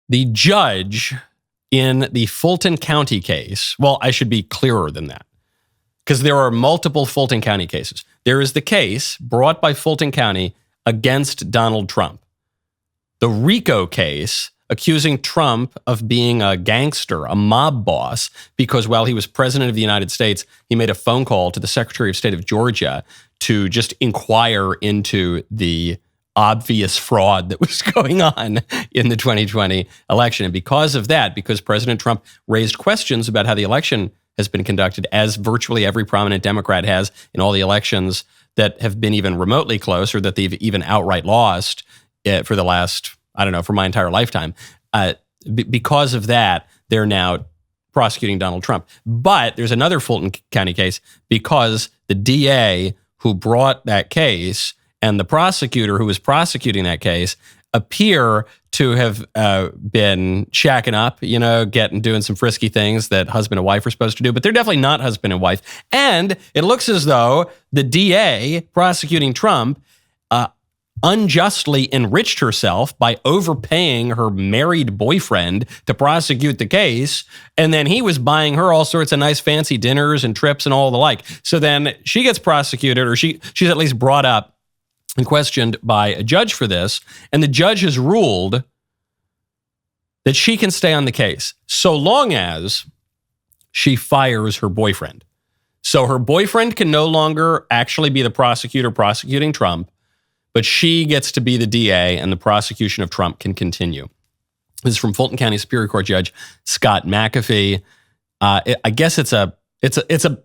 The judge in the Fulton County case, well, I should be clearer than that, because there are multiple Fulton County cases. There is the case brought by Fulton County against Donald Trump. The RICO case accusing Trump of being a gangster, a mob boss, because while he was president of the United States, he made a phone call to the Secretary of State of Georgia to just inquire into the obvious fraud that was going on in the 2020 election. And because of that, because President Trump raised questions about how the election has been conducted, as virtually every prominent Democrat has in all the elections that have been even remotely close or that they've even outright lost for the last, I don't know, for my entire lifetime. Because of that, they're now prosecuting Donald Trump. But there's another Fulton County case because the DA who brought that case and the prosecutor who was prosecuting that case appear to have been shacking up, doing some frisky things that husband and wife are supposed to do, but they're definitely not husband and wife. And it looks as though the DA prosecuting Trump unjustly enriched herself by overpaying her married boyfriend to prosecute the case. And then he was buying her all sorts of nice fancy dinners and trips and all the like. So then she gets prosecuted, or she's at least brought up and questioned by a judge for this. And the judge has ruled that she can stay on the case so long as she fires her boyfriend. So her boyfriend can no longer actually be the prosecutor prosecuting Trump, but she gets to be the DA and the prosecution of Trump can continue. This is from Fulton County Superior Court Judge Scott McAfee. I guess it's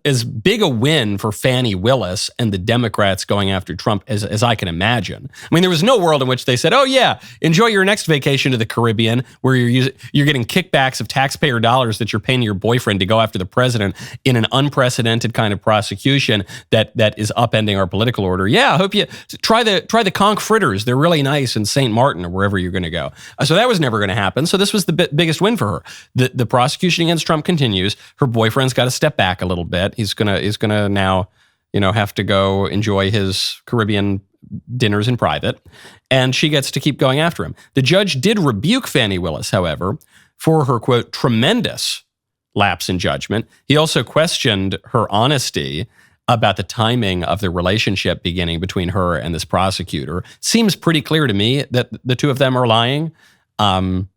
as big a win for Fani Willis and the Democrats going after Trump as I can imagine. I mean, there was no world in which they said, "Oh yeah, enjoy your next vacation to the Caribbean, where you're getting kickbacks of taxpayer dollars that you're paying your boyfriend to go after the president in an unprecedented kind of prosecution that is upending our political order." Yeah, I hope you try the conch fritters. They're really nice in St. Martin or wherever you're going to go. So that was never going to happen. So this was the biggest win for her. The prosecution against Trump continues. Her boyfriend's got to step back a little bit. He's gonna now, have to go enjoy his Caribbean dinners in private, and she gets to keep going after him. The judge did rebuke Fani Willis, however, for her, quote, tremendous lapse in judgment. He also questioned her honesty about the timing of the relationship beginning between her and this prosecutor. Seems pretty clear to me that the two of them are lying.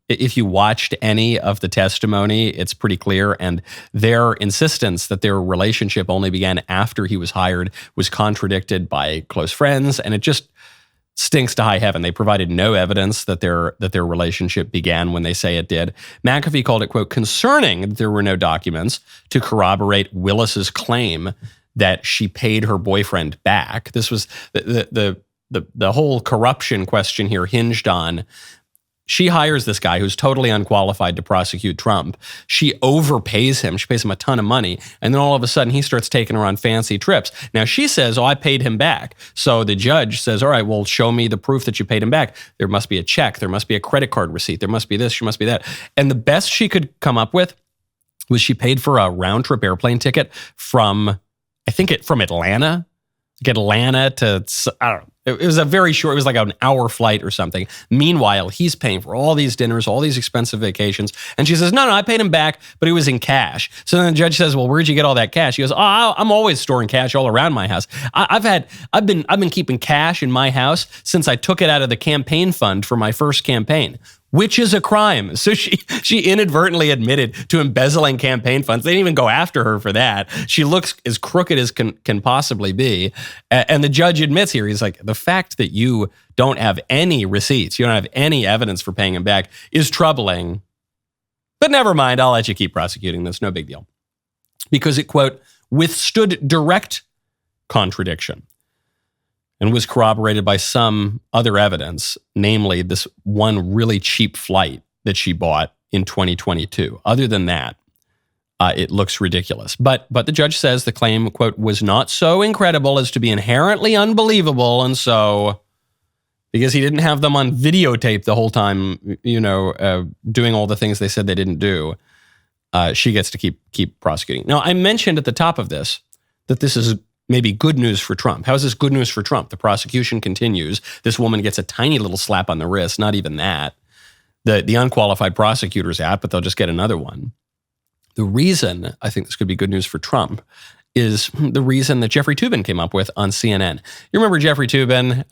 If you watched any of the testimony, it's pretty clear. And their insistence that their relationship only began after he was hired was contradicted by close friends. And it just stinks to high heaven. They provided no evidence that their relationship began when they say it did. McAfee called it, quote, concerning that there were no documents to corroborate Willis's claim that she paid her boyfriend back. This was the whole corruption question here hinged on. She hires this guy who's totally unqualified to prosecute Trump. She overpays him. She pays him a ton of money. And then all of a sudden, he starts taking her on fancy trips. Now, she says, I paid him back. So the judge says, all right, well, show me the proof that you paid him back. There must be a check. There must be a credit card receipt. There must be this. There must be that. And the best she could come up with was she paid for a round-trip airplane ticket from Atlanta. Like Atlanta to, I don't know. It was a very short, it was like an hour flight or something. Meanwhile, he's paying for all these dinners, all these expensive vacations. And she says, no, I paid him back, but it was in cash. So then the judge says, well, where'd you get all that cash? He goes, I'm always storing cash all around my house. I've been keeping cash in my house since I took it out of the campaign fund for my first campaign, which is a crime. So she inadvertently admitted to embezzling campaign funds. They didn't even go after her for that. She looks as crooked as can possibly be. And the judge admits here, he's like, the fact that you don't have any receipts, you don't have any evidence for paying him back is troubling. But never mind, I'll let you keep prosecuting this, no big deal. Because it, quote, withstood direct contradiction and was corroborated by some other evidence, namely this one really cheap flight that she bought in 2022. Other than that, it looks ridiculous. But the judge says the claim, quote, was not so incredible as to be inherently unbelievable. And so, because he didn't have them on videotape the whole time, doing all the things they said they didn't do, she gets to keep prosecuting. Now, I mentioned at the top of this that this is maybe good news for Trump. How is this good news for Trump? The prosecution continues. This woman gets a tiny little slap on the wrist, not even that. The unqualified prosecutor's out, but they'll just get another one. The reason I think this could be good news for Trump is the reason that Jeffrey Toobin came up with on CNN. You remember Jeffrey Toobin?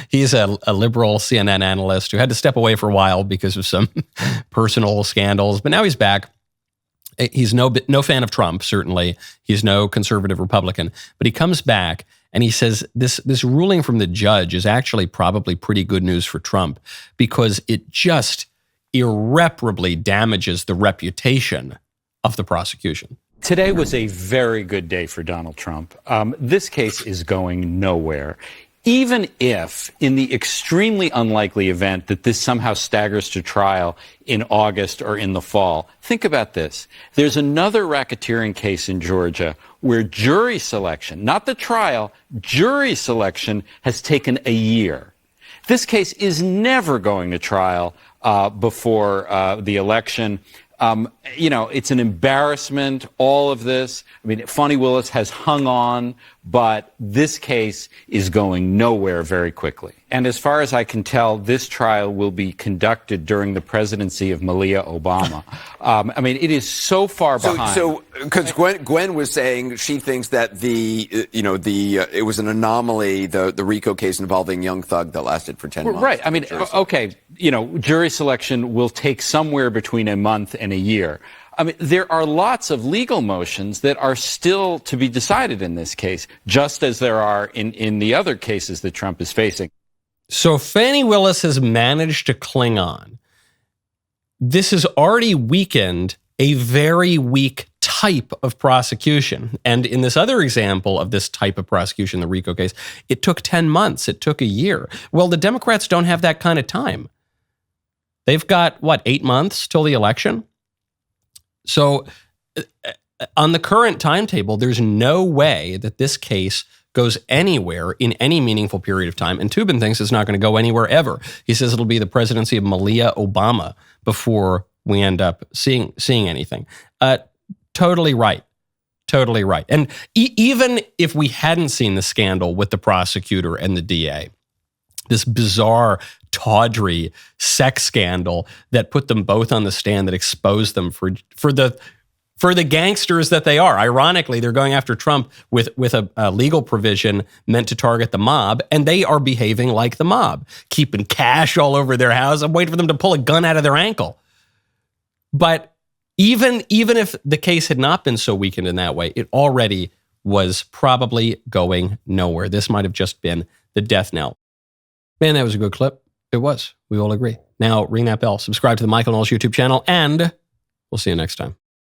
He's a liberal CNN analyst who had to step away for a while because of some personal scandals, but now he's back. He's no fan of Trump, certainly. He's no conservative Republican, but he comes back and he says this ruling from the judge is actually probably pretty good news for Trump because it just irreparably damages the reputation of the prosecution. Today was a very good day for Donald Trump. This case is going nowhere. Even if, in the extremely unlikely event that this somehow staggers to trial in August or in the fall, think about this. There's another racketeering case in Georgia where jury selection, not the trial, jury selection has taken a year. This case is never going to trial before the election. It's an embarrassment, all of this. I mean, Fani Willis has hung on, but this case is going nowhere very quickly. And as far as I can tell, this trial will be conducted during the presidency of Malia Obama. It is so far behind. So, because Gwen was saying she thinks that it was an anomaly, the RICO case involving Young Thug that lasted for 10 months. Right. Okay. Jury selection will take somewhere between a month and a year. There are lots of legal motions that are still to be decided in this case, just as there are in the other cases that Trump is facing. So Fani Willis has managed to cling on. This has already weakened a very weak type of prosecution. And in this other example of this type of prosecution, the RICO case, it took 10 months. It took a year. Well, the Democrats don't have that kind of time. They've got, 8 months till the election? So on the current timetable, there's no way that this case goes anywhere in any meaningful period of time. And Toobin thinks it's not going to go anywhere ever. He says it'll be the presidency of Malia Obama before we end up seeing anything. Totally right. Totally right. And even if we hadn't seen the scandal with the prosecutor and the DA, this bizarre, tawdry sex scandal that put them both on the stand, that exposed them for the gangsters that they are. Ironically, they're going after Trump with a legal provision meant to target the mob, and they are behaving like the mob, keeping cash all over their house. I'm waiting for them to pull a gun out of their ankle. But even if the case had not been so weakened in that way, it already was probably going nowhere. This might have just been the death knell. Man, that was a good clip. It was. We all agree. Now ring that bell, subscribe to the Michael Knowles YouTube channel, and we'll see you next time.